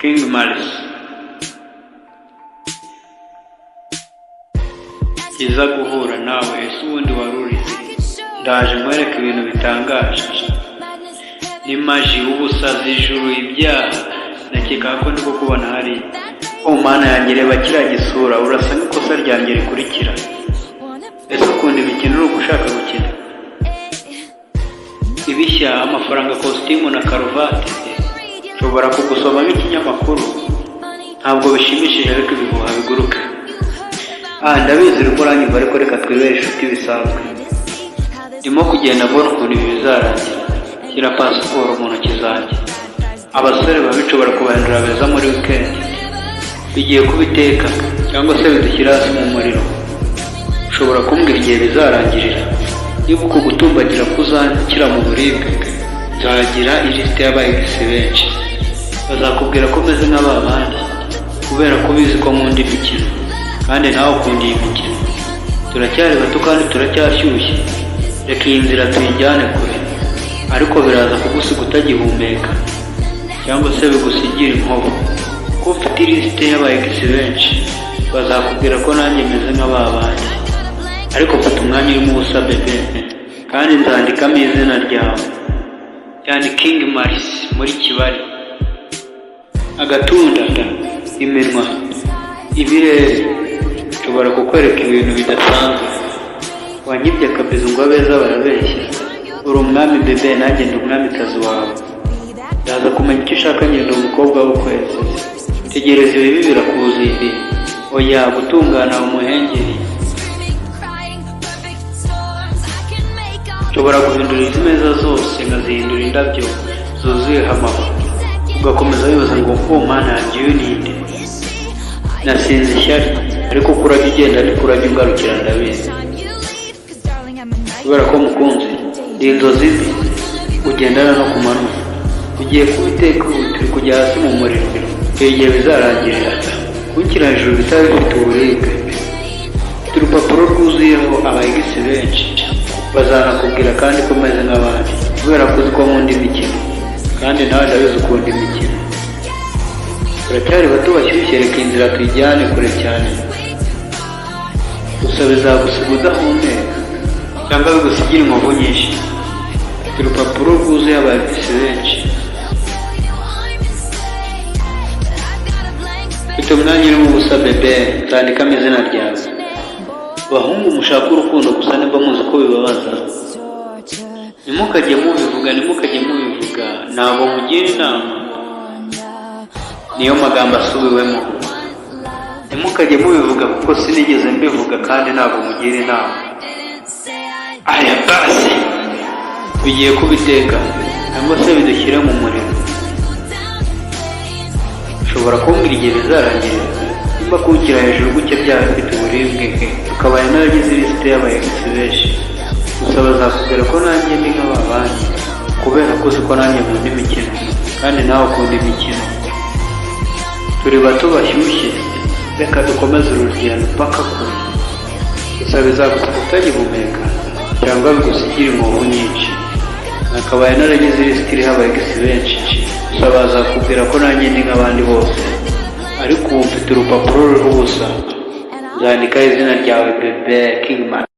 King Mars kiza guhura nawe, ese ubundi wari urizi? Ndaje nkwereka ibintu bitangaje, ni maji ubusazi ijuru ibyaha, nakeka ko ndi kukubona hari. Oh mana yanjye, reba kiriya gisura, urasa n'ikosa ryanjye rikurikira. Ese ukunda imikino uri gushaka gukina? Ibishya, amafaranga, kositimu na karuvati, nshobora kugusoma nk'ikinyamakuru. Ntabwo bishimishije ariko ibihuha biguruka. Ndabizi urimo uranyumva, ariko reka twibere inshuti bisanzwe. Ndimo kugenda mbona ukuntu ibi bizarangira. Shyira pasiporo mu ntoki zanjye. Abasore babishobora kubahindura beza muri weekend. Bigiye kubiteka cyangwa se bidushyira hasi mu muriro. Ushobora kumbwira igihe bizarangirira? Niba uku gutumbagira kuzakira mu buribwe, nzagira ilisite y'abayigisi benshi. Bazakubwira ko meze nk'ababandi kubera ko bizi ko nkunda imikino, kandi nawe ukunda iyi mikino. Turacyari bato kandi turacyashyushye. Reka iyi nzira tuyijyane kure, ariko biraza kugusiga utagihumeka, cyangwa se bigusigira inkovu. Ko ufite ilisite y'abayigisi benshi, bazakubwira ko nanjye meze nk'ababandi. Ariko fata umwanya urimo ubusa bebe, kandi nzandikamo izina ryawe. Yani King Mars muri Kibali. Agatunda, iminwa, ibirere, nshobora kukwereka ibintu bidasanzwe. Wanyibye akabizo ngo abeza barabeshya. Uri umwami bebe, nanjye ndi umwamikazi wawe. Ndaza kumenya icyo ushaka, ngenda umukobwa w'ukwezi. Tegereza ibibi birakuziye. Oya, gutungana umuhengeri. Nshobora guhindura izi meza zose nkazihindura indabyo zuzuyeho amahwa. Ugakomeza wibaza ngo mana yanjye uyu ni nde? Nasinze ishyari, ariko uko urajya ugenda niko urajya ungarukira, ndabizi. Kubera ko mukunzi, ni inzozi mbi ugendana no ku manywa. Ugiye kubiteka ubu, turi kujya hasi mu muriro. Igihe bizarangirira, ukira hejuru bitaba bifite uburibwe. Mfite urupapuro rwuzuyeho abayigisi benshi. Bazanakubwira kandi ko meze nk'abandi, kubera ko uzi ko nkunda imikino, kandi nawe ndabizi ukunda imikino. Turacyari bato bashyushye, reka inzira tuyijyane kure cyane. Gusa bizagusiga udahumeka, cyangwa bigusigira inkovu nyinshi. Mfite urupapuro rwuzuye abayigisi benshi. Mfite umwanya urimo ubusa bebe, nzandikamo izina ryawe. Bahungu mushaka urukundo gusa nimba muzi ko bibabaza. Ntimukajye mubivuga, ntabwo mugira inama. Niyo magambo asubiwemo. Ntimukajye mubivuga kuko sinigeze mbivuga, kandi ntabwo mugira inama. Aya basi, bigiye kubiteka cyangwa se bidushyire mu muriro. Ushobora kumbwira igihe bizarangirira? Nimba kuwukira hejuru gutya byaba bifite uburibwe, tukabaye naragize ilisite y'abayigisi benshi. Gusa bazakubwira ko nanjye ndi nk'ababandi, kubera ko uzi ko nanjye nkunda imikino, kandi nawe ukunda imikino. Turi bato bashyushye, reka dukomeze urugendo mpaka kure. Gusa bizagusiga utagihumeka, cyangwa bigusigira inkovu nyinshi. Nakabaye naragize ilisite iriho abayigisi benshi. Gusa bazakubwira ko nanjye ndi nk'abandi bose, ariko ubu mfite urupapuro ruriho ubusa. Nzandikaho izina ryawe bebe, King Mars.